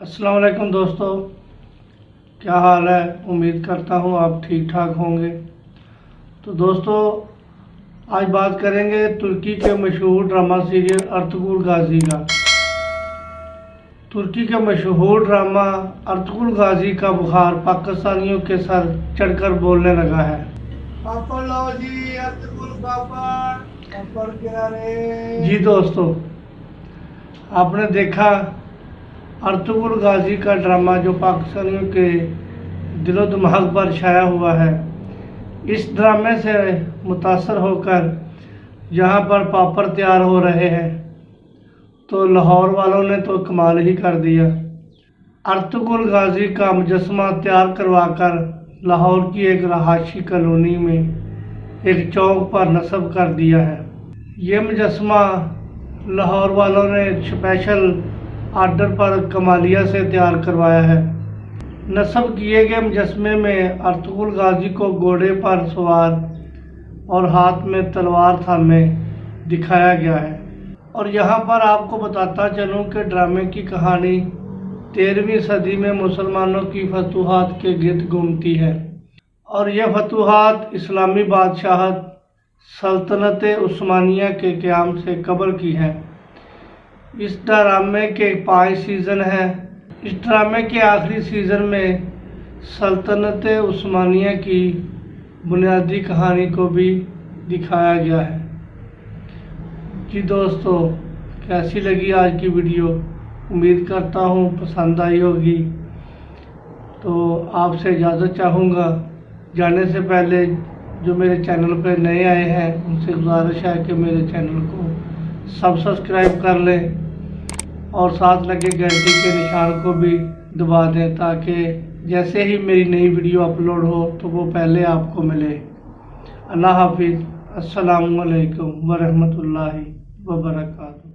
अस्सलाम वालेकुम दोस्तों, क्या हाल है। उम्मीद करता हूँ आप ठीक ठाक होंगे। तो दोस्तों, आज बात करेंगे तुर्की के मशहूर ड्रामा सीरियल अर्तुगरुल गाजी का। तुर्की के मशहूर ड्रामा अर्तुगरुल गाजी का बुखार पाकिस्तानियों के सर चढ़कर बोलने लगा है। पापड़ लाओ जी, अर्तुगरुल पापड़ किनारे। जी दोस्तों, आपने देखा अर्तुगरुल गाजी का ड्रामा जो पाकिस्तानियों के दिलो दिमाग पर छाया हुआ है। इस ड्रामे से मुतासर होकर जहाँ पर पापड़ तैयार हो रहे हैं तो लाहौर वालों ने तो कमाल ही कर दिया। अर्तुगरुल गाजी का मुजस्समा तैयार करवाकर लाहौर की एक रहायशी कॉलोनी में एक चौक पर नस्ब कर दिया है। ये मुजस्समा लाहौर वालों ने स्पेशल आर्डर पर कमालिया से तैयार करवाया है। नस्ब किए गए मुजस्समे में अर्तुगरुल गाजी को घोड़े पर सवार और हाथ में तलवार थामे दिखाया गया है। और यहाँ पर आपको बताता चलूँ कि ड्रामे की कहानी 13वीं सदी में मुसलमानों की फतूहात के गिर्द घूमती है और यह फतूहात इस्लामी बादशाहत सल्तनत उस्मानिया के क़याम से कबल की है। इस ड्रामे के 5 सीज़न हैं। इस ड्रामे के आखिरी सीज़न में सल्तनत उस्मानिया की बुनियादी कहानी को भी दिखाया गया है। जी दोस्तों, कैसी लगी आज की वीडियो। उम्मीद करता हूँ पसंद आई होगी। तो आपसे इजाज़त चाहूँगा। जाने से पहले जो मेरे चैनल पर नए आए हैं उनसे गुजारिश है कि मेरे चैनल को सब्सक्राइब कर लें और साथ लगे घंटी के निशान को भी दबा दें ताकि जैसे ही मेरी नई वीडियो अपलोड हो तो वो पहले आपको मिले। अल्लाह हाफिज़। अस्सलामु अलैकुम वरहमतुल्लाहि वबरकातुहू।